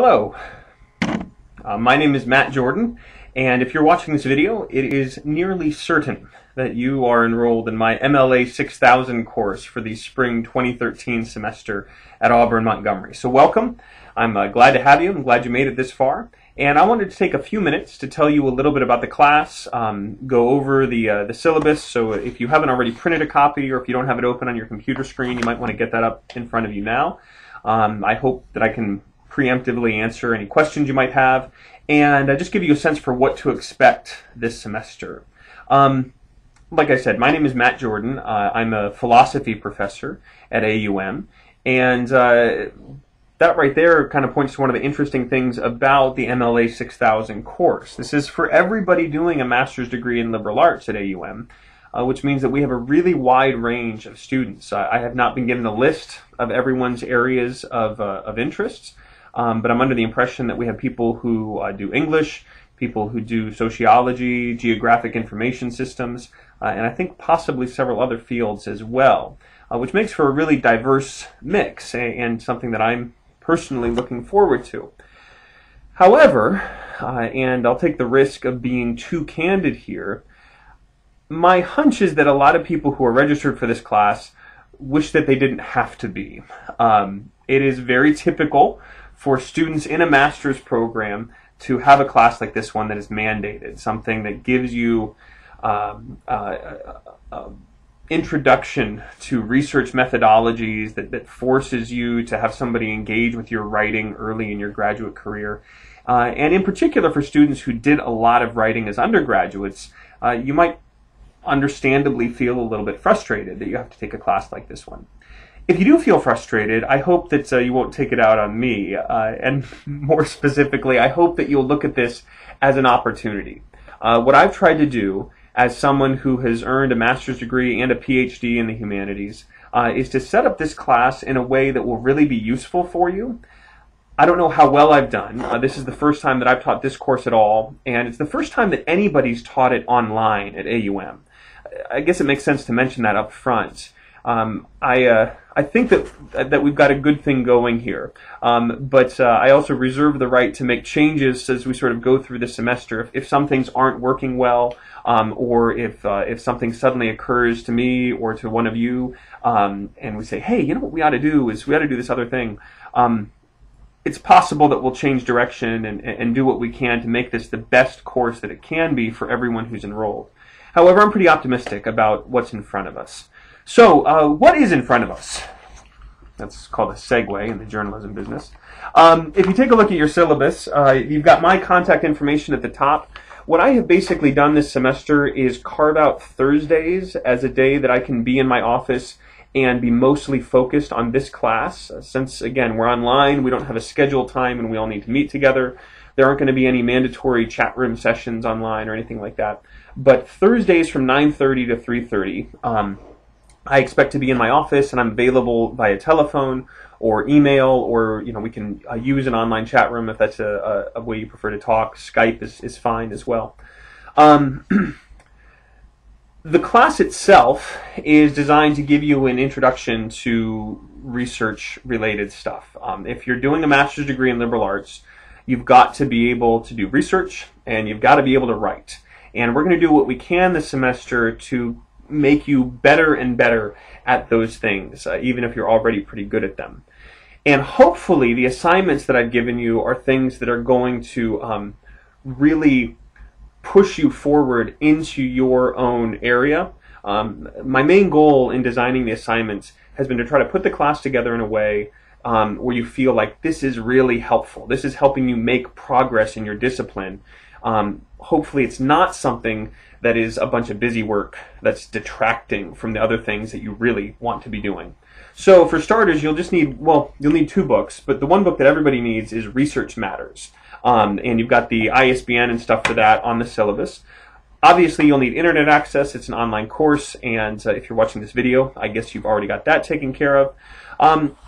Hello, my name is Matt Jordan, and if you're watching this video, it is nearly certain that you are enrolled in my MLA 6000 course for the spring 2013 semester at Auburn Montgomery. So welcome. I'm glad to have you. I'm glad you made it this far. And I wanted to take a few minutes to tell you a little bit about the class, go over the syllabus. So if you haven't already printed a copy or if you don't have it open on your computer screen, you might want to get that up in front of you now. I hope that I can preemptively answer any questions you might have and just give you a sense for what to expect this semester. Like I said, my name is Matt Jordan. I'm a philosophy professor at AUM, and that right there kind of points to one of the interesting things about the MLA 6000 course. This is for everybody doing a master's degree in liberal arts at AUM, which means that we have a really wide range of students. I have not been given a list of everyone's areas of interests, but I'm under the impression that we have people who do English, people who do sociology, geographic information systems, and I think possibly several other fields as well, which makes for a really diverse mix and something that I'm personally looking forward to. However, and I'll take the risk of being too candid here, my hunch is that a lot of people who are registered for this class wish that they didn't have to be. It is very typical for students in a master's program to have a class like this one that is mandated, something that gives you introduction to research methodologies, that forces you to have somebody engage with your writing early in your graduate career. And in particular for students who did a lot of writing as undergraduates, you might understandably feel a little bit frustrated that you have to take a class like this one. If you do feel frustrated, I hope that you won't take it out on me, and more specifically, I hope that you'll look at this as an opportunity. What I've tried to do as someone who has earned a master's degree and a PhD in the humanities is to set up this class in a way that will really be useful for you. I don't know how well I've done. This is the first time that I've taught this course at all, and it's the first time that anybody's taught it online at AUM. I guess it makes sense to mention that up front. I think that we've got a good thing going here, but I also reserve the right to make changes as we sort of go through the semester. If some things aren't working well, or if something suddenly occurs to me or to one of you, and we say, hey, you know what we ought to do is we ought to do this other thing. It's possible that we'll change direction and do what we can to make this the best course that it can be for everyone who's enrolled. However, I'm pretty optimistic about what's in front of us. So, what is in front of us? That's called a segue in the journalism business. If you take a look at your syllabus, you've got my contact information at the top. What I have basically done this semester is carve out Thursdays as a day that I can be in my office and be mostly focused on this class. Since, again, we're online, we don't have a scheduled time, and we all need to meet together. There aren't going to be any mandatory chat room sessions online or anything like that. But Thursdays from 9:30 to 3:30, I expect to be in my office, and I'm available via telephone or email, or we can use an online chat room if that's a way you prefer to talk. Skype is fine as well. The class itself is designed to give you an introduction to research-related stuff. If you're doing a master's degree in liberal arts, you've got to be able to do research, and you've got to be able to write. And we're going to do what we can this semester to make you better and better at those things, even if you're already pretty good at them. And hopefully the assignments that I've given you are things that are going to really push you forward into your own area. My main goal in designing the assignments has been to try to put the class together in a way where you feel like this is really helpful. This is helping you make progress in your discipline. Hopefully it's not something that is a bunch of busy work that's detracting from the other things that you really want to be doing. So for starters, you'll need two books, but the one book that everybody needs is Research Matters. And you've got the ISBN and stuff for that on the syllabus. Obviously, you'll need internet access. It's an online course, and if you're watching this video, I guess you've already got that taken care of.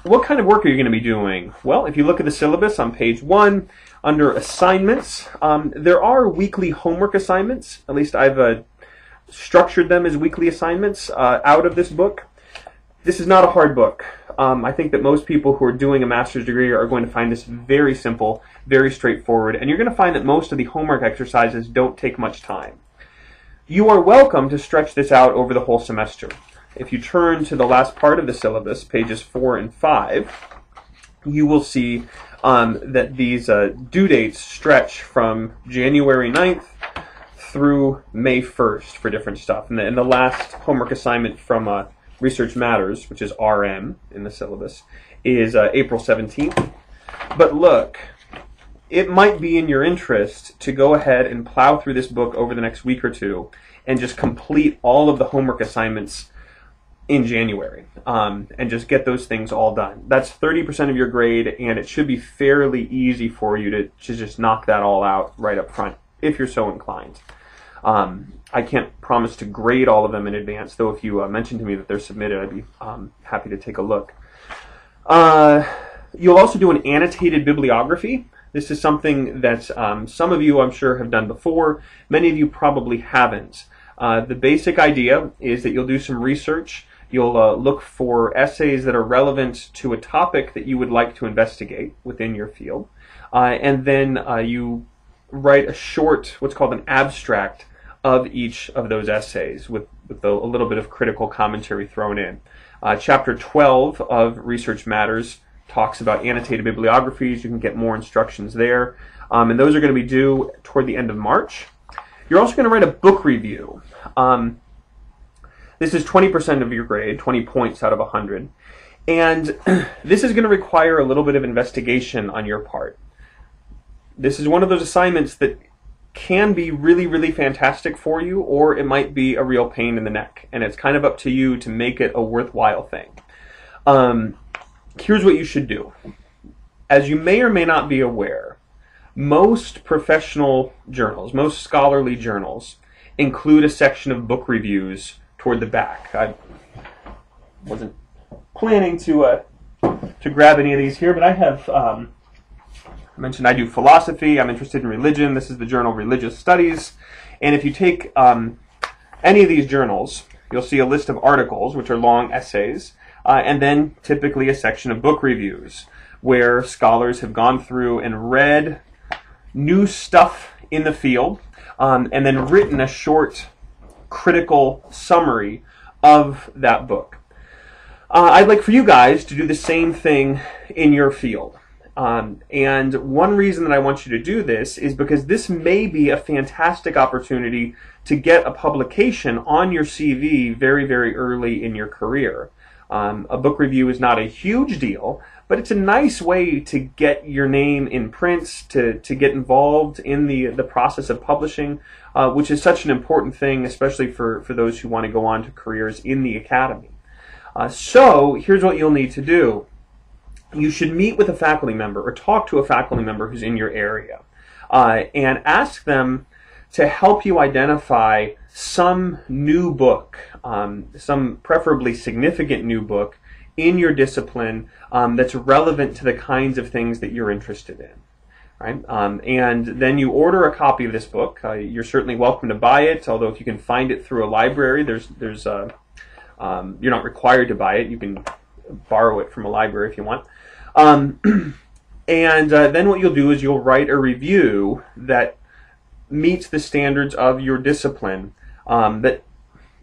What kind of work are you going to be doing? Well, if you look at the syllabus on page 1, under assignments, there are weekly homework assignments. At least I've structured them as weekly assignments out of this book. This is not a hard book. I think that most people who are doing a master's degree are going to find this very simple, very straightforward, and you're going to find that most of the homework exercises don't take much time. You are welcome to stretch this out over the whole semester. If you turn to the last part of the syllabus, pages 4 and 5, you will see that these due dates stretch from January 9th through May 1st for different stuff. And the last homework assignment from Research Matters, which is RM in the syllabus, is April 17th. But look, it might be in your interest to go ahead and plow through this book over the next week or two and just complete all of the homework assignments in January and just get those things all done. That's 30% of your grade, and it should be fairly easy for you to just knock that all out right up front if you're so inclined. I can't promise to grade all of them in advance, though if you mention to me that they're submitted, I'd be happy to take a look. You'll also do an annotated bibliography. This is something that some of you, I'm sure, have done before. Many of you probably haven't. The basic idea is that you'll do some research. You'll look for essays that are relevant to a topic that you would like to investigate within your field. And then you write a short, what's called an abstract, of each of those essays with a little bit of critical commentary thrown in. Chapter 12 of Research Matters talks about annotated bibliographies. You can get more instructions there. And those are going to be due toward the end of March. You're also going to write a book review. This is 20% of your grade, 20 points out of 100. And this is going to require a little bit of investigation on your part. This is one of those assignments that can be really, really fantastic for you, or it might be a real pain in the neck. And it's kind of up to you to make it a worthwhile thing. Here's what you should do. As you may or may not be aware, most professional journals, most scholarly journals, include a section of book reviews toward the back. I wasn't planning to grab any of these here, but I have, I mentioned I do philosophy, I'm interested in religion, this is the journal Religious Studies, and if you take any of these journals, you'll see a list of articles, which are long essays, and then typically a section of book reviews, where scholars have gone through and read new stuff in the field, and then written a short critical summary of that book. I'd like for you guys to do the same thing in your field. And one reason that I want you to do this is because this may be a fantastic opportunity to get a publication on your CV very, very early in your career. A book review is not a huge deal, but it's a nice way to get your name in print, to get involved in the process of publishing, which is such an important thing, especially for those who want to go on to careers in the academy. So here's what you'll need to do. You should meet with a faculty member or talk to a faculty member who's in your area and ask them to help you identify some new book, some preferably significant new book in your discipline that's relevant to the kinds of things that you're interested in. Right? And then you order a copy of this book. You're certainly welcome to buy it, although if you can find it through a library, you're not required to buy it. You can borrow it from a library if you want. And then what you'll do is you'll write a review that meets the standards of your discipline, that,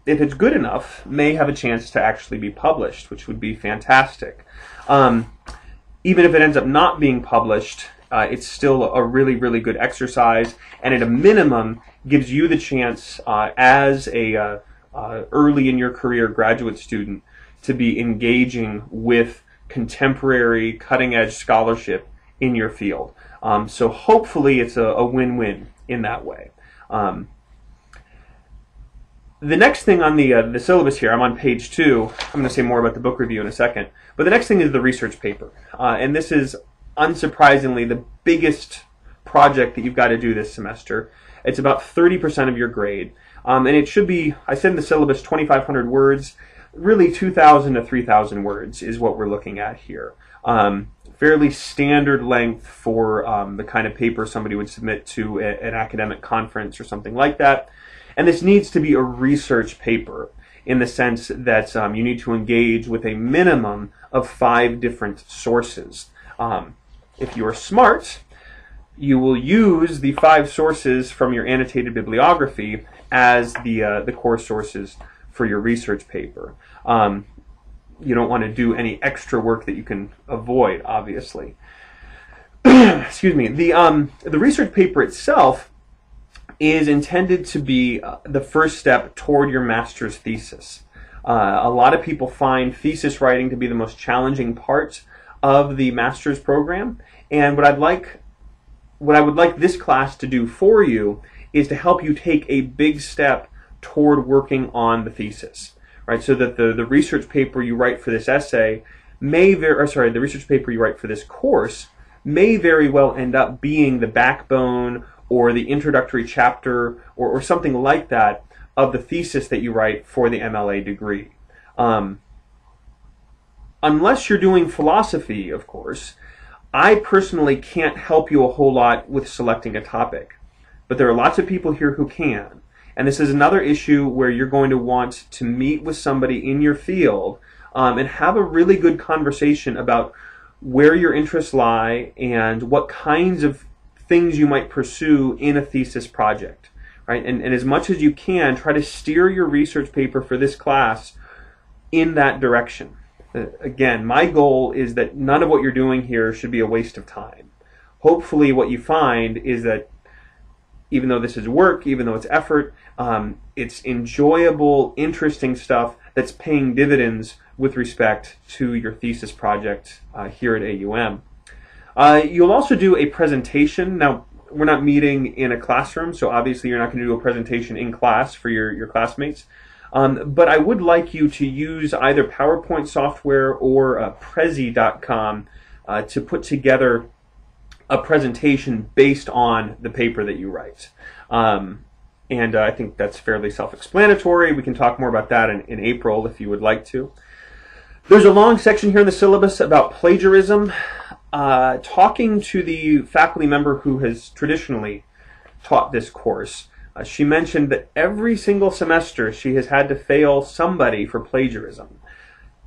if it's good enough, may have a chance to actually be published, which would be fantastic. Even if it ends up not being published, it's still a really, really good exercise, and at a minimum gives you the chance as a early in your career graduate student to be engaging with contemporary cutting-edge scholarship in your field. So hopefully it's a win-win in that way. The next thing on the syllabus here, I'm on page 2. I'm going to say more about the book review in a second. But the next thing is the research paper. And this is, unsurprisingly, the biggest project that you've got to do this semester. It's about 30% of your grade. And it should be, I said in the syllabus, 2,500 words. Really 2,000 to 3,000 words is what we're looking at here. Fairly standard length for the kind of paper somebody would submit to an academic conference or something like that. And this needs to be a research paper. in the sense that you need to engage with a minimum of 5 different sources. If you are smart, you will use the 5 sources from your annotated bibliography as the core sources for your research paper. You don't want to do any extra work that you can avoid, obviously. Excuse me. The research paper itself is intended to be the first step toward your master's thesis. A lot of people find thesis writing to be the most challenging part of the master's program, and what I would like this class to do for you is to help you take a big step toward working on the thesis, right? So that the research paper you write for this essay the research paper you write for this course may very well end up being the backbone or the introductory chapter or something like that of the thesis that you write for the MLA degree. Unless you're doing philosophy, of course, I personally can't help you a whole lot with selecting a topic. But there are lots of people here who can. And this is another issue where you're going to want to meet with somebody in your field and have a really good conversation about where your interests lie and what kinds of things you might pursue in a thesis project. Right? And as much as you can, try to steer your research paper for this class in that direction. Again, my goal is that none of what you're doing here should be a waste of time. Hopefully what you find is that even though this is work, even though it's effort, it's enjoyable, interesting stuff that's paying dividends with respect to your thesis project here at AUM. You'll also do a presentation. Now, we're not meeting in a classroom, so obviously you're not going to do a presentation in class for your classmates. But I would like you to use either PowerPoint software or Prezi.com to put together a presentation based on the paper that you write. And I think that's fairly self-explanatory. We can talk more about that in April if you would like to. There's a long section here in the syllabus about plagiarism. Talking to the faculty member who has traditionally taught this course, she mentioned that every single semester she has had to fail somebody for plagiarism.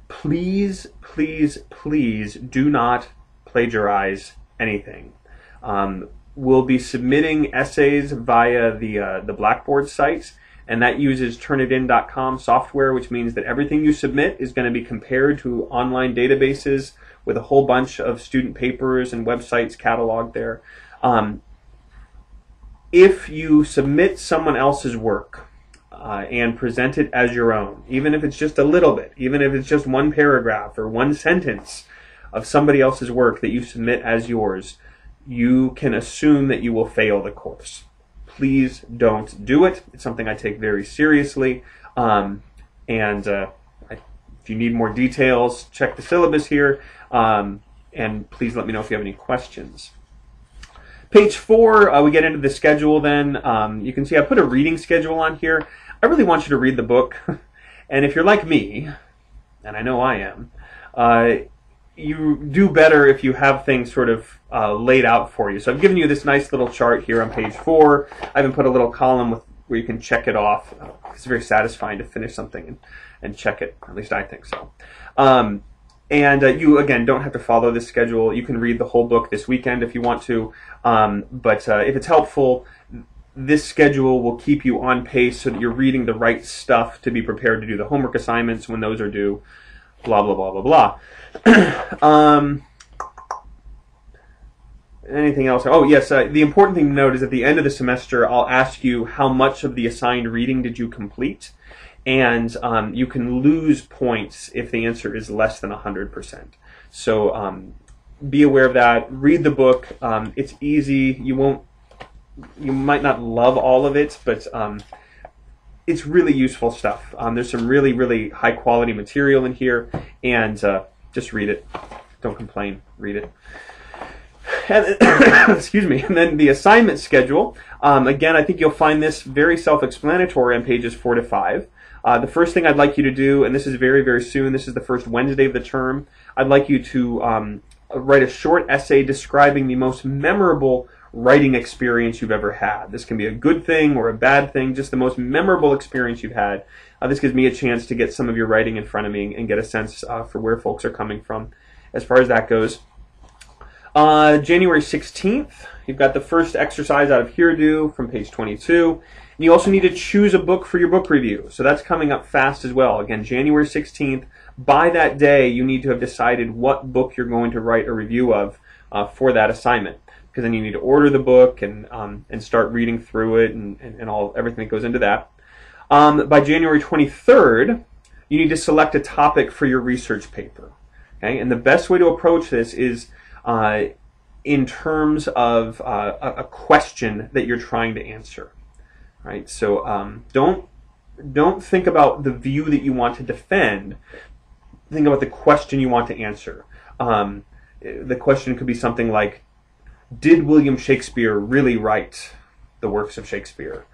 Please, please, please do not plagiarize anything. We'll be submitting essays via the Blackboard site, and that uses Turnitin.com software, which means that everything you submit is going to be compared to online databases with a whole bunch of student papers and websites cataloged there. If you submit someone else's work and present it as your own, even if it's just a little bit, even if it's just one paragraph or one sentence of somebody else's work that you submit as yours, you can assume that you will fail the course. Please don't do it. It's something I take very seriously. If you need more details, check the syllabus here. And please let me know if you have any questions. Page 4, we get into the schedule then. You can see I put a reading schedule on here. I really want you to read the book. And if you're like me, and I know I am, you do better if you have things sort of laid out for you. So I've given you this nice little chart here on page 4. I even put a little column where you can check it off. It's very satisfying to finish something and check it. At least I think so. You, again, don't have to follow this schedule. You can read the whole book this weekend if you want to. But if it's helpful, this schedule will keep you on pace so that you're reading the right stuff to be prepared to do the homework assignments when those are due. Blah, blah, blah, blah, blah. Anything else? Oh, yes. The important thing to note is at the end of the semester, I'll ask you how much of the assigned reading did you complete. And you can lose points if the answer is less than 100%. So be aware of that. Read the book. It's easy. You might not love all of it, but it's really useful stuff. There's some really, really high quality material in here, and just read it. Don't complain. Read it. And, excuse me. And then the assignment schedule. Again, I think you'll find this very self-explanatory on pages 4 to 5. The first thing I'd like you to do, and this is very, very soon, this is the first Wednesday of the term, I'd like you to write a short essay describing the most memorable writing experience you've ever had. This can be a good thing or a bad thing, just the most memorable experience you've had. This gives me a chance to get some of your writing in front of me and get a sense for where folks are coming from as far as that goes. January 16th, you've got the first exercise out of Here Do from page 22. And you also need to choose a book for your book review. So that's coming up fast as well. Again, January 16th. By that day, you need to have decided what book you're going to write a review of for that assignment. Because then you need to order the book and start reading through it and everything that goes into that. By January 23rd, you need to select a topic for your research paper. Okay? And the best way to approach this is in terms of a question that you're trying to answer. Right? So don't think about the view that you want to defend. Think about the question you want to answer. The question could be something like, did William Shakespeare really write the works of Shakespeare?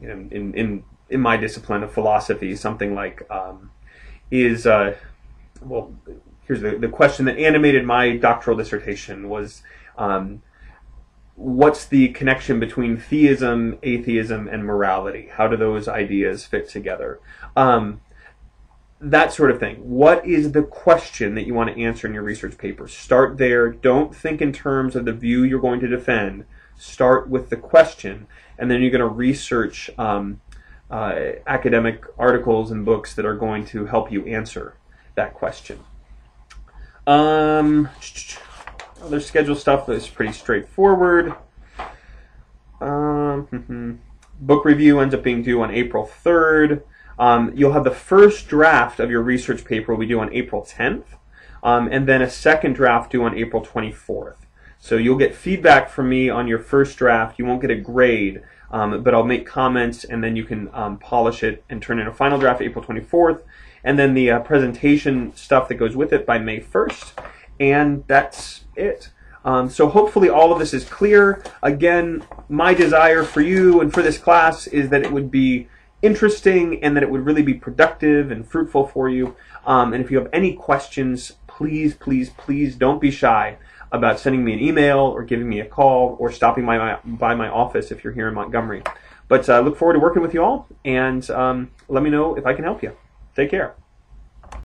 In my discipline of philosophy, something like, here's the question that animated my doctoral dissertation was, what's the connection between theism, atheism, and morality? How do those ideas fit together? That sort of thing. What is the question that you want to answer in your research paper? Start there. Don't think in terms of the view you're going to defend. Start with the question, and then you're going to research academic articles and books that are going to help you answer that question. Other schedule stuff is pretty straightforward. Book review ends up being due on April 3rd. You'll have the first draft of your research paper will be due on April 10th, and then a second draft due on April 24th. So you'll get feedback from me on your first draft. You won't get a grade, but I'll make comments, and then you can polish it and turn in a final draft April 24th, and then the presentation stuff that goes with it by May 1st, and that's it. So hopefully all of this is clear. Again, my desire for you and for this class is that it would be interesting and that it would really be productive and fruitful for you. And if you have any questions, please, please, please don't be shy about sending me an email or giving me a call or stopping by my office if you're here in Montgomery. But I look forward to working with you all, and let me know if I can help you. Take care.